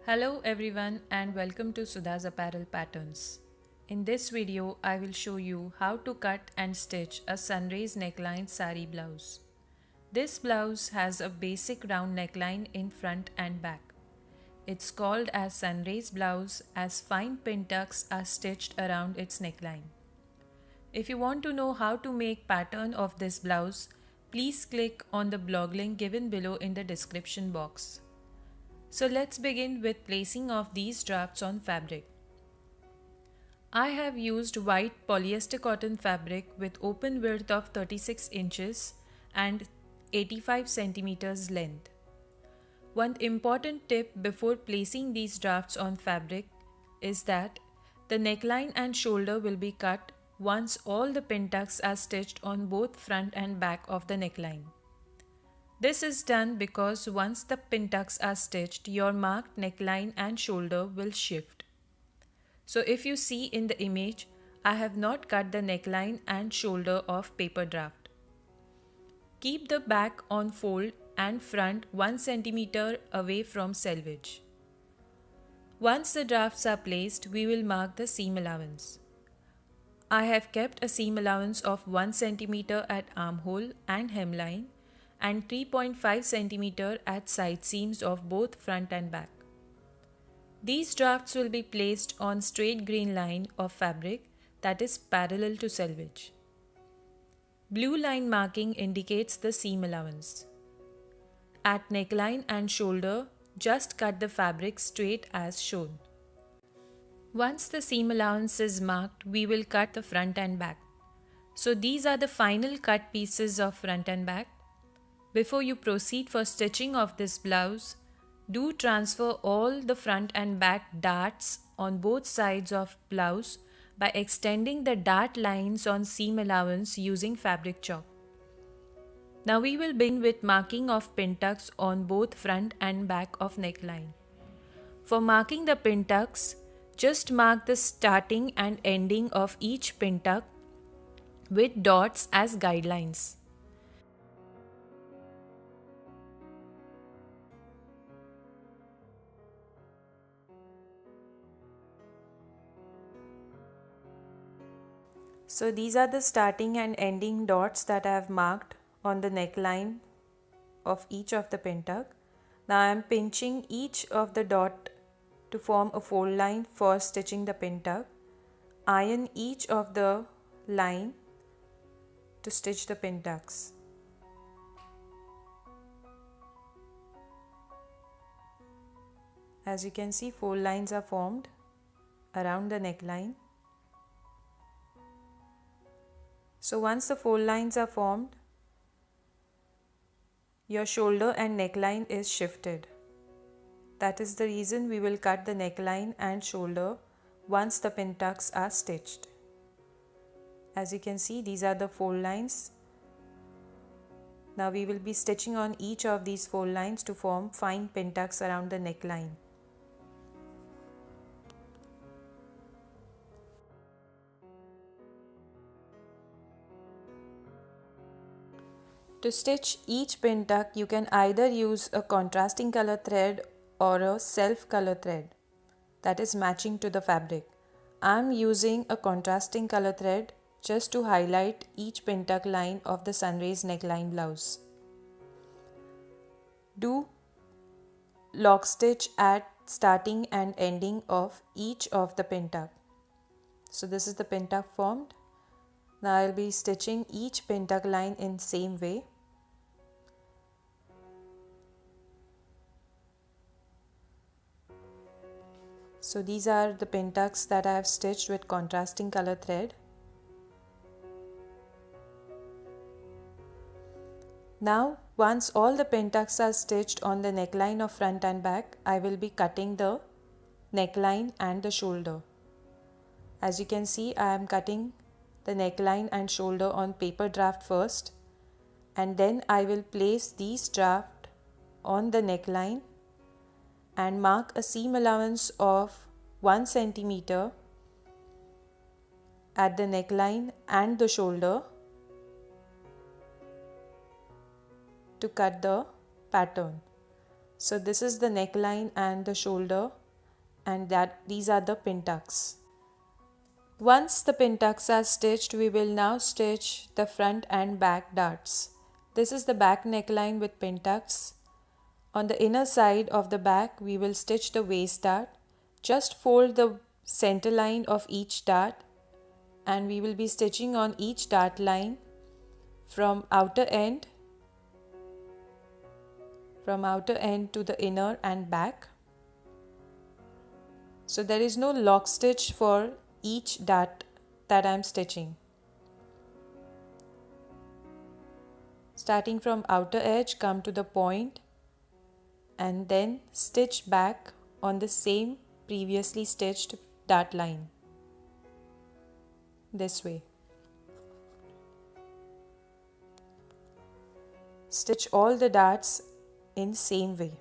Hello everyone and welcome to Sudha's Apparel Patterns. In this video, I will show you how to cut and stitch a Sun-rays Neckline Saree Blouse. This blouse has a basic round neckline in front and back. It's called as Sun-rays Blouse as fine pin tucks are stitched around its neckline. If you want to know how to make pattern of this blouse, please click on the blog link given below in the description box. So let's begin with placing of these drafts on fabric. I have used white polyester cotton fabric with open width of 36 inches and 85 centimeters length. One important tip before placing these drafts on fabric is that the neckline and shoulder will be cut once all the pin tucks are stitched on both front and back of the neckline. This is done because once the pin tucks are stitched, your marked neckline and shoulder will shift. So if you see in the image, I have not cut the neckline and shoulder of paper draft. Keep the back on fold and front 1 cm away from selvage. Once the drafts are placed, we will mark the seam allowance. I have kept a seam allowance of 1 cm at armhole and hemline and 3.5 cm at side seams of both front and back. These drafts will be placed on straight green line of fabric that is parallel to selvage. Blue line marking indicates the seam allowance. At neckline and shoulder, just cut the fabric straight as shown. Once the seam allowance is marked, we will cut the front and back. So these are the final cut pieces of front and back. Before you proceed for stitching of this blouse, do transfer all the front and back darts on both sides of blouse by extending the dart lines on seam allowance using fabric chalk. Now we will begin with marking of pin tucks on both front and back of neckline. For marking the pin tucks, just mark the starting and ending of each pin tuck with dots as guidelines. So these are the starting and ending dots that I have marked on the neckline of each of the pin tuck. Now I am pinching each of the dot to form a fold line for stitching the pin tuck. Iron each of the line to stitch the pin tucks. As you can see, fold lines are formed around the neckline. So once the fold lines are formed, your shoulder and neckline is shifted. That is the reason we will cut the neckline and shoulder once the pin tucks are stitched. As you can see, these are the fold lines. Now we will be stitching on each of these fold lines to form fine pin tucks around the neckline. To stitch each pin tuck, you can either use a contrasting color thread or a self color thread that is matching to the fabric. I am using a contrasting color thread just to highlight each pin tuck line of the Sun-rays Neckline Blouse. Do lock stitch at starting and ending of each of the pin tuck. So this is the pin tuck formed. Now I will be stitching each pin tuck line in same way. So these are the pin tucks that I have stitched with contrasting color thread. Now once all the pin tucks are stitched on the neckline of front and back, I will be cutting the neckline and the shoulder. As you can see, I am cutting the neckline and shoulder on paper draft first, and then I will place these draft on the neckline and mark a seam allowance of 1 cm at the neckline and the shoulder to cut the pattern. So this is the neckline and the shoulder, and these are the pin tucks. Once the pin tucks are stitched, we will now stitch the front and back darts. This is the back neckline with pin tucks. On the inner side of the back, we will stitch the waist dart. Just fold the center line of each dart, and we will be stitching on each dart line from outer end to the inner and back. So there is no lock stitch for each dart that I am stitching. Starting from outer edge, come to the point and then stitch back on the same previously stitched dart line. This way. Stitch all the darts in same way.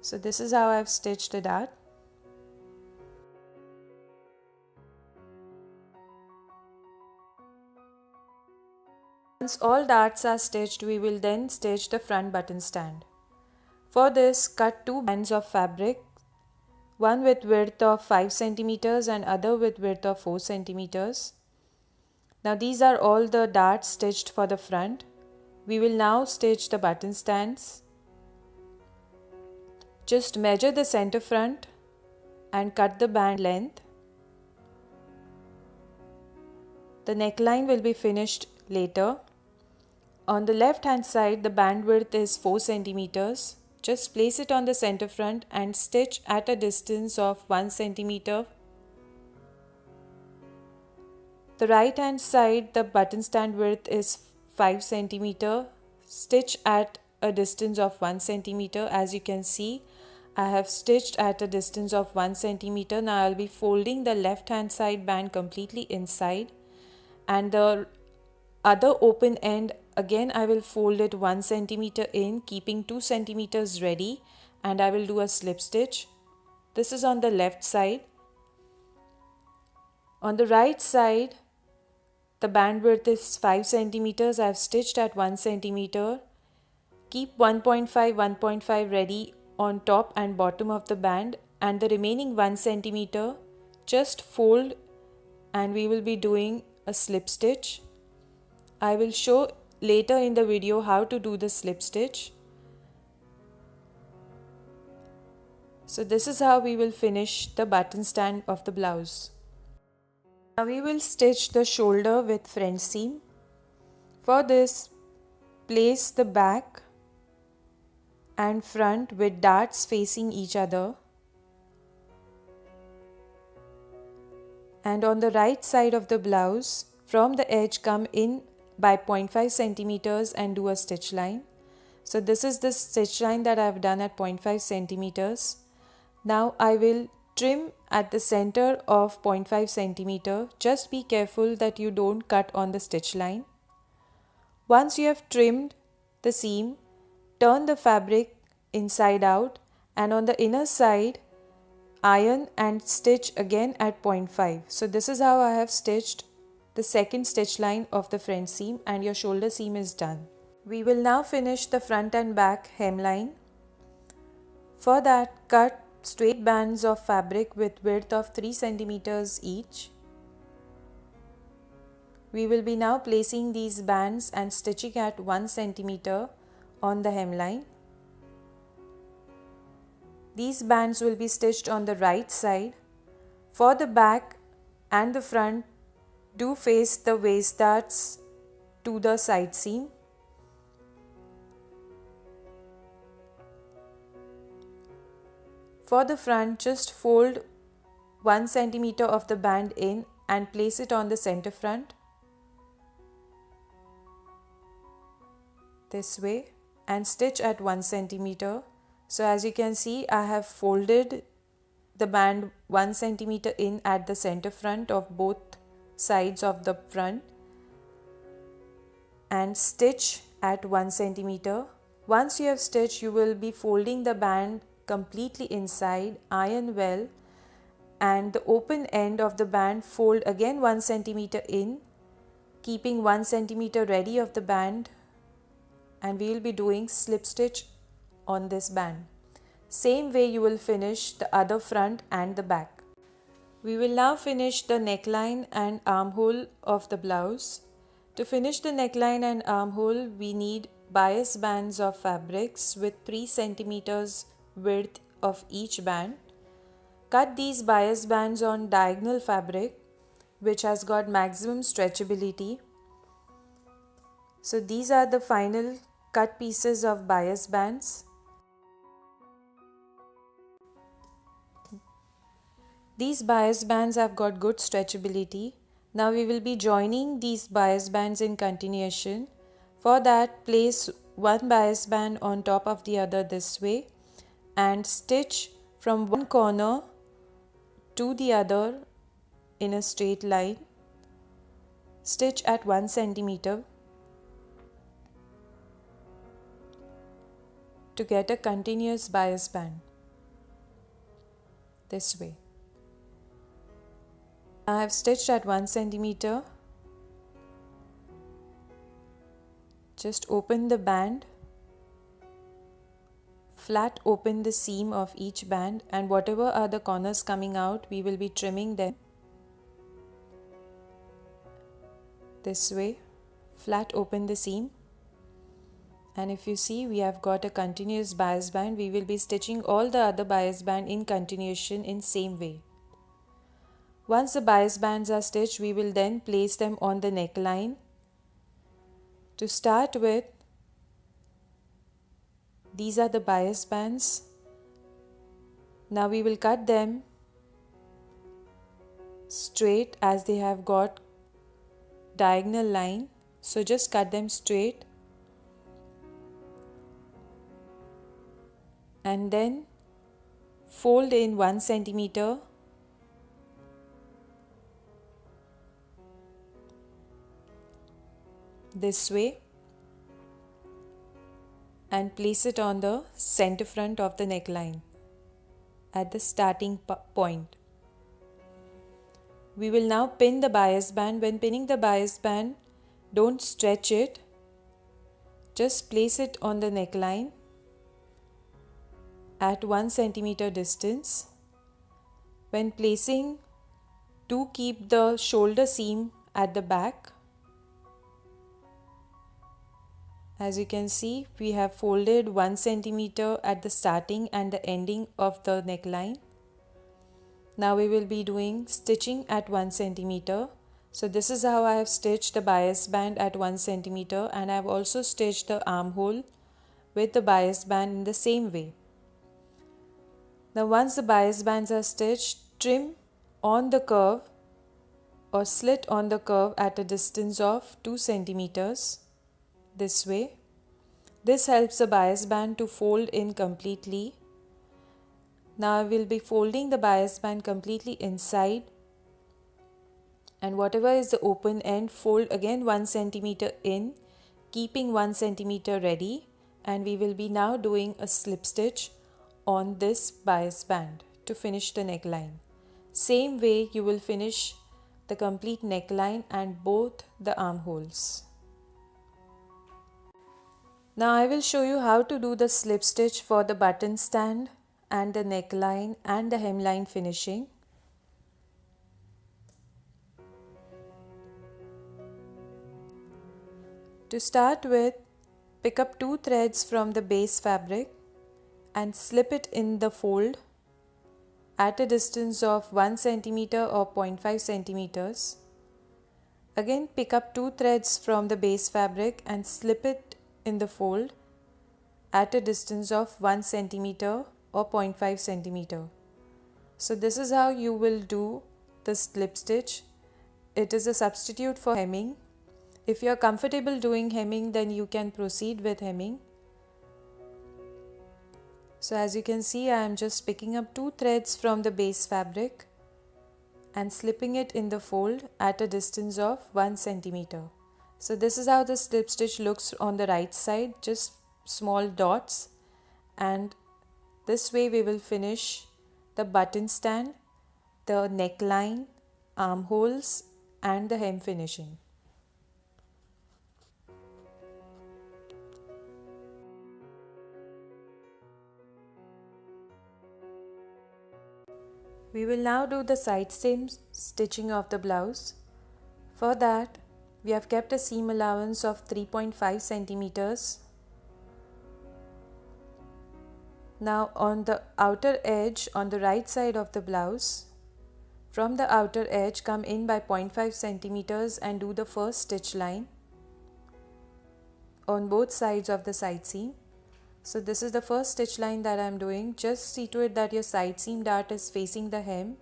So this is how I've stitched the dart. Once all darts are stitched, we will then stitch the front button stand. For this, cut two bands of fabric, one with width of 5 cm and other with width of 4 cm. Now these are all the darts stitched for the front. We will now stitch the button stands. Just measure the center front and cut the band length. The neckline will be finished later. On the left hand side, the band width is 4 cm. Just place it on the center front and stitch at a distance of 1 cm. The right hand side, the button stand width is 5 cm. Stitch at a distance of 1 cm. As you can see, I have stitched at a distance of 1 cm. Now I will be folding the left hand side band completely inside, and the other open end again I will fold it 1 cm in, keeping 2 cm ready, and I will do a slip stitch. This is on the left side. On the right side, the band width is 5 cm. I have stitched at 1 cm. Keep 1.5 ready on top and bottom of the band, and the remaining 1 cm just fold, and we will be doing a slip stitch. I will show later in the video how to do the slip stitch. So this is how we will finish the button stand of the blouse. Now we will stitch the shoulder with front seam. For this, place the back and front with darts facing each other, and on the right side of the blouse, from the edge come in by 0.5 centimeters and do a stitch line. So this is the stitch line that I have done at 0.5 centimeters. Now I will trim at the center of 0.5 centimeter. Just be careful that you don't cut on the stitch line. Once you have trimmed the seam, turn the fabric inside out, and on the inner side iron and stitch again at 0.5. So this is how I have stitched the second stitch line of the front seam, and your shoulder seam is done. We will now finish the front and back hemline. For that, cut straight bands of fabric with width of 3 centimeters each. We will be now placing these bands and stitching at 1 centimeter on the hemline. These bands will be stitched on the right side. For the back and the front, do face the waist darts to the side seam. For the front, just fold 1 centimeter of the band in and place it on the center front. This way, and stitch at 1 centimeter. So as you can see, I have folded the band 1 centimeter in at the center front of both sides of the front and stitch at 1 centimeter. Once you have stitched, you will be folding the band completely inside, iron well, and the open end of the band fold again 1 centimeter in, keeping 1 centimeter ready of the band, and we will be doing slip stitch on this band. Same way you will finish the other front and the back. We will now finish the neckline and armhole of the blouse. To finish the neckline and armhole, we need bias bands of fabrics with 3 centimeters width of each band. Cut these bias bands on diagonal fabric which has got maximum stretchability. So these are the final cut pieces of bias bands. These bias bands have got good stretchability. Now we will be joining these bias bands in continuation. For that, place one bias band on top of the other this way and stitch from one corner to the other in a straight line. Stitch at 1 centimeter to get a continuous bias band this way. I have stitched at 1 centimeter. Just open the band, flat open the seam of each band, and whatever are the corners coming out, we will be trimming them this way. Flat open the seam, and if you see, we have got a continuous bias band. We will be stitching all the other bias band in continuation in same way. Once the bias bands are stitched, we will then place them on the neckline. To start with, these are the bias bands. Now we will cut them straight as they have got diagonal line. So just cut them straight and then fold in 1 centimeter. This way and place it on the center front of the neckline at the starting point. We will now pin the bias band. When pinning the bias band, don't stretch it. Just place it on the neckline at 1 centimeter distance. When placing, do keep the shoulder seam at the back. As you can see, we have folded 1 centimeter at the starting and the ending of the neckline. Now we will be doing stitching at 1 centimeter. So this is how I have stitched the bias band at 1 centimeter, and I have also stitched the armhole with the bias band in the same way. Now once the bias bands are stitched, trim on the curve or slit on the curve at a distance of 2 centimeters. This way. This helps the bias band to fold in completely. Now I will be folding the bias band completely inside, and whatever is the open end, fold again 1 centimeter in, keeping 1 centimeter ready, and we will be now doing a slip stitch on this bias band to finish the neckline. Same way you will finish the complete neckline and both the armholes. Now I will show you how to do the slip stitch for the button stand and the neckline and the hemline finishing. To start with, pick up 2 threads from the base fabric and slip it in the fold at a distance of 1 centimeter or 0.5 centimeters. Again, pick up 2 threads from the base fabric and slip it in the fold at a distance of 1 centimeter or 0.5 centimeter. So this is how you will do the slip stitch. It is a substitute for hemming. If you are comfortable doing hemming, then you can proceed with hemming. So as you can see, I am just picking up 2 threads from the base fabric and slipping it in the fold at a distance of 1 centimeter. So this is how the slip stitch looks on the right side, just small dots, and this way we will finish the button stand, the neckline, armholes and the hem finishing. We will now do the side seam stitching of the blouse. For that, we have kept a seam allowance of 3.5 centimeters. Now on the outer edge on the right side of the blouse, from the outer edge come in by 0.5 centimeters and do the first stitch line on both sides of the side seam. So this is the first stitch line that I am doing. Just see to it that your side seam dart is facing the hem.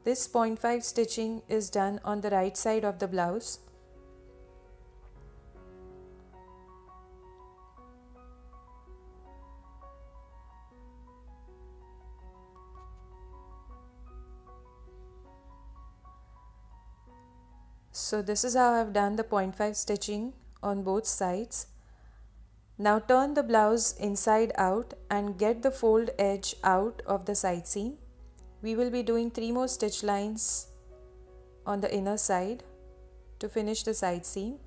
This 0.5 stitching is done on the right side of the blouse. So this is how I have done the 0.5 stitching on both sides. Now turn the blouse inside out and get the fold edge out of the side seam. We will be doing 3 more stitch lines on the inner side to finish the side seam.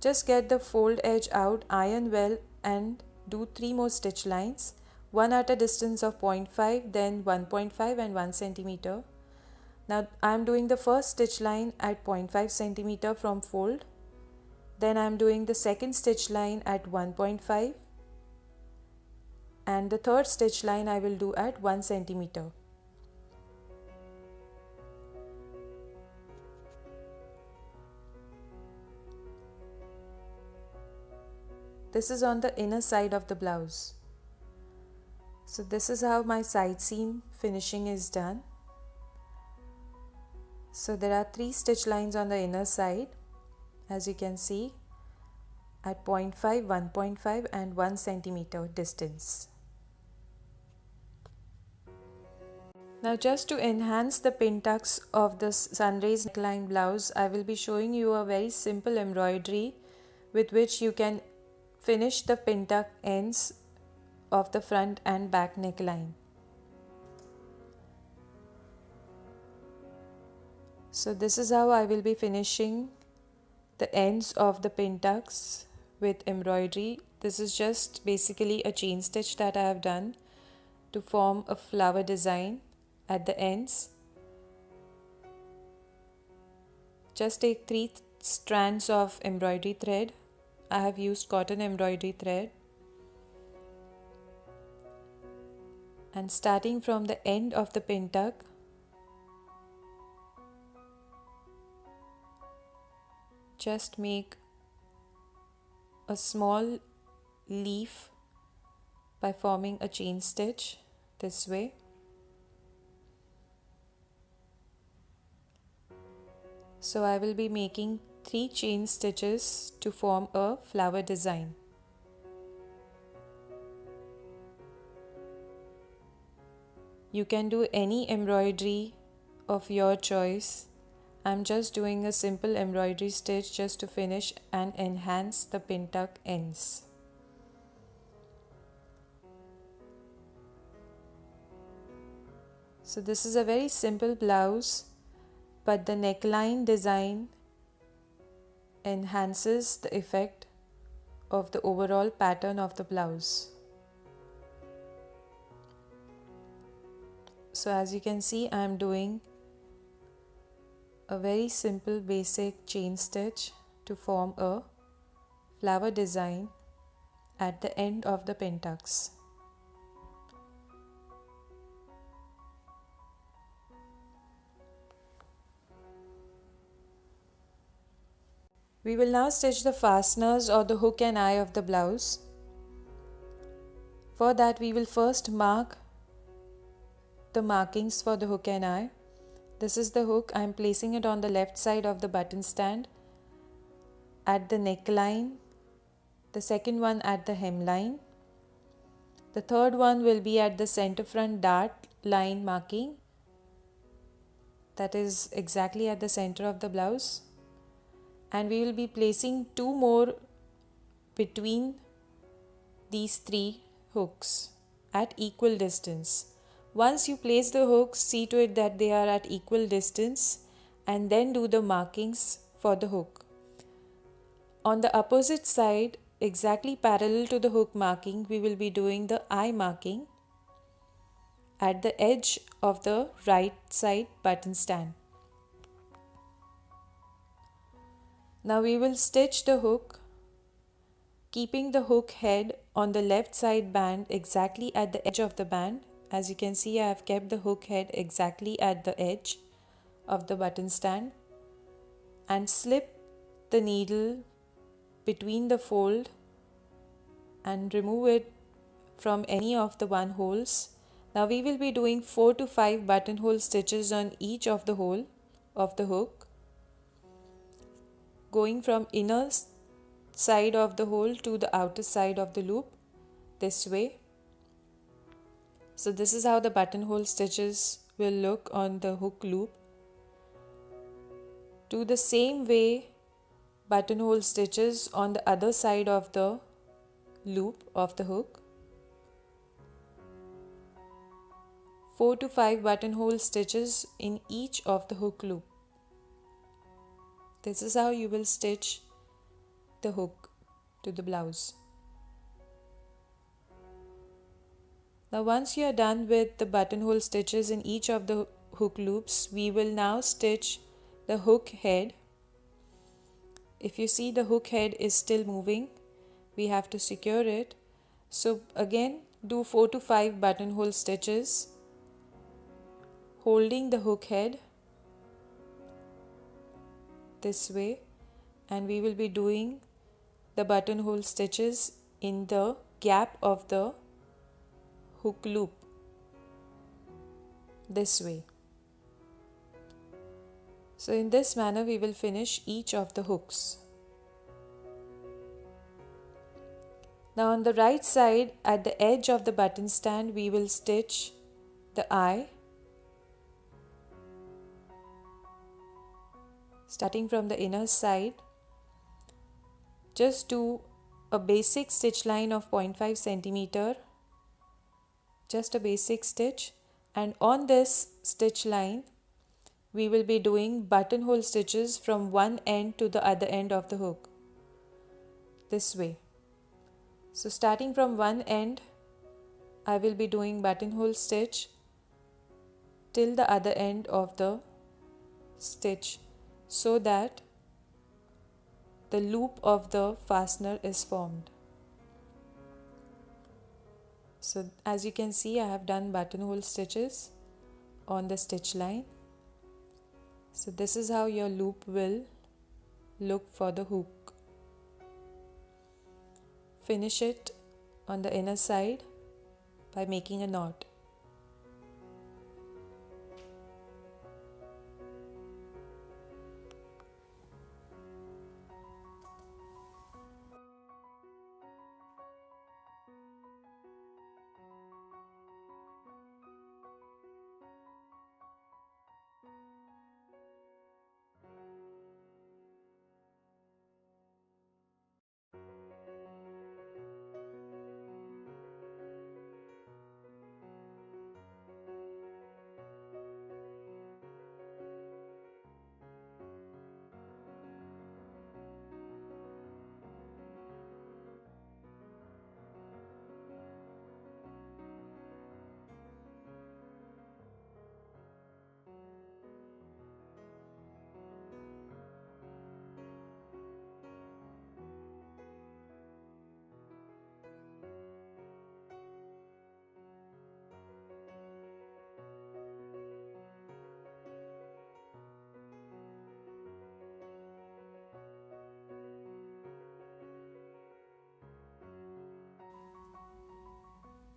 Just get the fold edge out, iron well and do 3 more stitch lines, one at a distance of 0.5, then 1.5 and 1 centimeter. Now I am doing the first stitch line at 0.5 centimeter from fold. Then I am doing the second stitch line at 1.5 and the third stitch line I will do at 1 centimeter. This is on the inner side of the blouse. So this is how my side seam finishing is done. So there are 3 stitch lines on the inner side, as you can see, at 0.5, 1.5 and 1 centimeter distance. Now just to enhance the pin tucks of the Sun-rays Neckline Blouse, I will be showing you a very simple embroidery with which you can finish the pin tuck ends of the front and back neckline. So this is how I will be finishing the ends of the pin tucks with embroidery. This is just basically a chain stitch that I have done to form a flower design at the ends. Just take 3 strands of embroidery thread. I have used cotton embroidery thread. And starting from the end of the pin tuck, just make a small leaf by forming a chain stitch this way. So I will be making 3 chain stitches to form a flower design. You can do any embroidery of your choice. I'm just doing a simple embroidery stitch just to finish and enhance the pin tuck ends. So this is a very simple blouse, but the neckline design enhances the effect of the overall pattern of the blouse. So as you can see, I am doing a very simple basic chain stitch to form a flower design at the end of the pin tucks. We will now stitch the fasteners or the hook and eye of the blouse. For that we will first mark the markings for the hook and eye. This is the hook. I am placing it on the left side of the button stand at the neckline, the second one at the hemline, the third one will be at the center front dart line marking, that is exactly at the center of the blouse, and we will be placing 2 more between these 3 hooks at equal distance. Once you place the hooks, see to it that they are at equal distance and then do the markings for the hook. On the opposite side, exactly parallel to the hook marking, we will be doing the eye marking. at the edge of the right side button stand. Now we will stitch the hook, keeping the hook head on the left side band exactly at the edge of the band. As you can see, I have kept the hook head exactly at the edge of the button stand, and slip the needle between the fold and remove it from any of the 1 holes. Now we will be doing 4 to 5 buttonhole stitches on each of the hole of the hook, going from inner side of the hole to the outer side of the loop this way. So this is how the buttonhole stitches will look on the hook loop. Do the same way buttonhole stitches on the other side of the loop of the hook. 4 to 5 buttonhole stitches in each of the hook loop. This is how you will stitch the hook to the blouse. Now once you are done with the buttonhole stitches in each of the hook loops, we will now stitch the hook head. If you see, the hook head is still moving, we have to secure it. So again, do 4 to 5 buttonhole stitches holding the hook head this way, and we will be doing the buttonhole stitches in the gap of the hook loop this way. So in this manner we will finish each of the hooks. Now on the right side at the edge of the button stand, we will stitch the eye, starting from the inner side. Just do a basic stitch line of 0.5 centimeter, just a basic stitch, and on this stitch line we will be doing buttonhole stitches from one end to the other end of the hook this way. So starting from one end, I will be doing buttonhole stitch till the other end of the stitch, so that the loop of the fastener is formed. So as you can see, I have done buttonhole stitches on the stitch line. So this is how your loop will look for the hook. Finish it on the inner side by making a knot.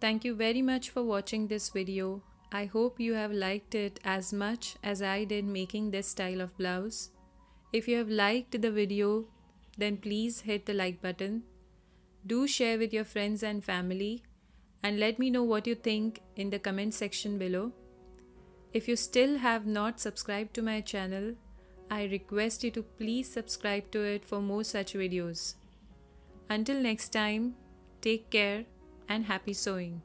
Thank you very much for watching this video. I hope you have liked it as much as I did making this style of blouse. If you have liked the video, then please hit the like button. Do share with your friends and family, and let me know what you think in the comment section below. If you still have not subscribed to my channel, I request you to please subscribe to it for more such videos. Until next time, take care and happy sewing.